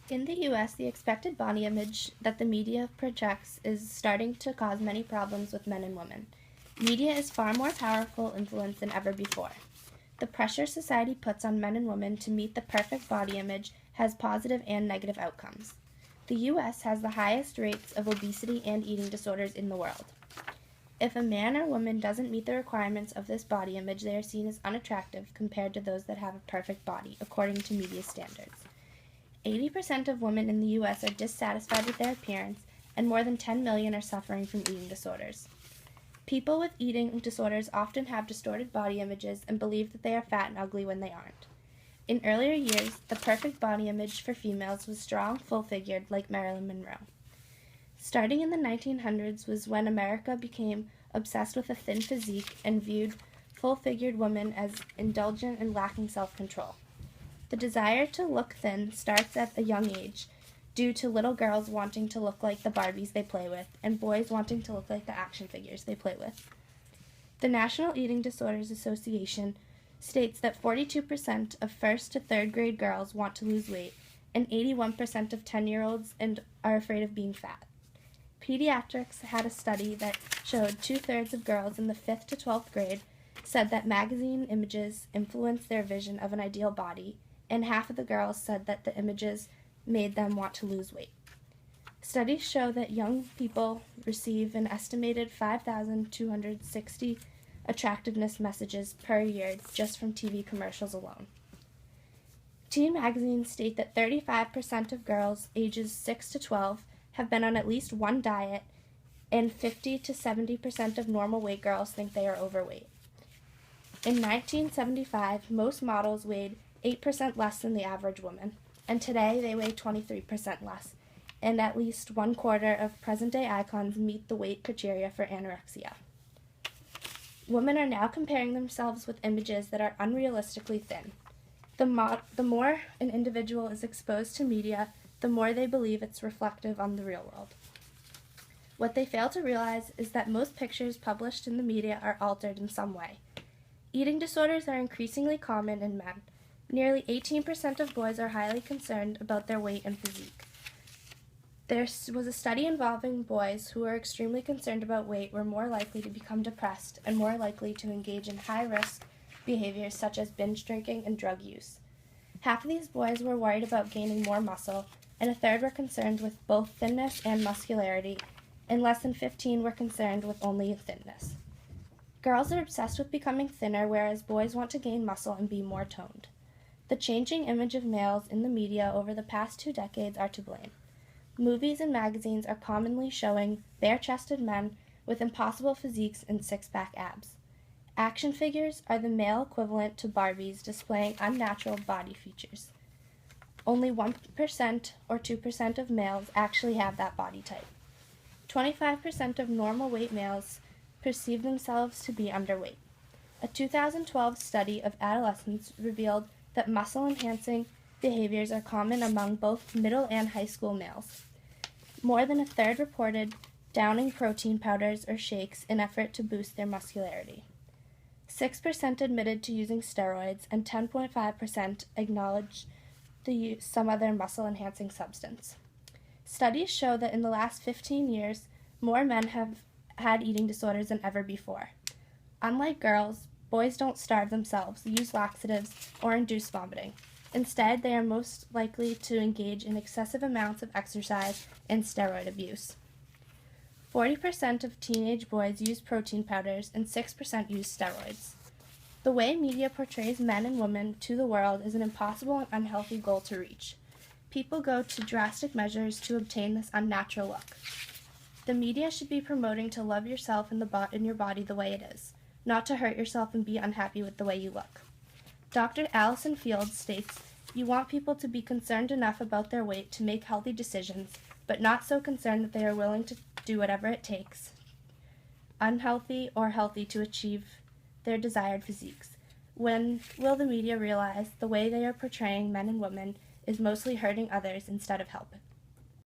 In the US, the expected body image that the media projects is starting to cause many problems with men and women. Media is far more powerful influence than ever before. The pressure society puts on men and women to meet the perfect body image has positive and negative outcomes. The US has the highest rates of obesity and eating disorders in the world. If a man or woman doesn't meet the requirements of this body image, they are seen as unattractive compared to those that have a perfect body, according to media standards. 80% of women in the US are dissatisfied with their appearance, and more than 10 million are suffering from eating disorders. People with eating disorders often have distorted body images and believe that they are fat and ugly when they aren't. In earlier years, the perfect body image for females was strong, full-figured, like Marilyn Monroe. Starting in the 1900s was when America became obsessed with a thin physique and viewed full-figured women as indulgent and lacking self-control. The desire to look thin starts at a young age due to little girls wanting to look like the Barbies they play with and boys wanting to look like the action figures they play with. The National Eating Disorders Association states that 42% of first to third grade girls want to lose weight and 81% of 10-year-olds are afraid of being fat. Pediatrics had a study that showed 2/3 of girls in the 5th to 12th grade said that magazine images influenced their vision of an ideal body, and half of the girls said that the images made them want to lose weight. Studies show that young people receive an estimated 5,260 attractiveness messages per year just from TV commercials alone. Teen magazines state that 35% of girls ages 6 to 12 have been on at least one diet, and 50 to 70% of normal weight girls think they are overweight. In 1975, most models weighed 8% less than the average woman, and today they weigh 23% less, and at least 1/4 of present-day icons meet the weight criteria for anorexia. Women are now comparing themselves with images that are unrealistically thin. The more an individual is exposed to media, the more they believe it's reflective on the real world. What they fail to realize is that most pictures published in the media are altered in some way. Eating disorders are increasingly common in men. Nearly 18% of boys are highly concerned about their weight and physique. There was a study involving boys who were extremely concerned about weight were more likely to become depressed and more likely to engage in high-risk behaviors such as binge drinking and drug use. Half of these boys were worried about gaining more muscle, and a third were concerned with both thinness and muscularity, and less than 15 were concerned with only thinness. Girls are obsessed with becoming thinner, whereas boys want to gain muscle and be more toned. The changing image of males in the media over the past 2 decades are to blame. Movies and magazines are commonly showing bare-chested men with impossible physiques and six-pack abs. Action figures are the male equivalent to Barbies, displaying unnatural body features. Only 1% or 2% of males actually have that body type. 25% of normal weight males perceive themselves to be underweight. A 2012 study of adolescents revealed that muscle-enhancing behaviors are common among both middle and high school males. More than a third reported downing protein powders or shakes in effort to boost their muscularity. 6% admitted to using steroids, and 10.5% acknowledged some other muscle-enhancing substance. Studies show that in the last 15 years, more men have had eating disorders than ever before. Unlike girls, boys don't starve themselves, use laxatives, or induce vomiting. Instead, they are most likely to engage in excessive amounts of exercise and steroid abuse. 40% of teenage boys use protein powders and 6% use steroids. The way media portrays men and women to the world is an impossible and unhealthy goal to reach. People go to drastic measures to obtain this unnatural look. The media should be promoting to love yourself and your body the way it is, not to hurt yourself and be unhappy with the way you look. Dr. Allison Fields states, "You want people to be concerned enough about their weight to make healthy decisions, but not so concerned that they are willing to do whatever it takes, unhealthy or healthy, to achieve their desired physiques." When will the media realize the way they are portraying men and women is mostly hurting others instead of helping?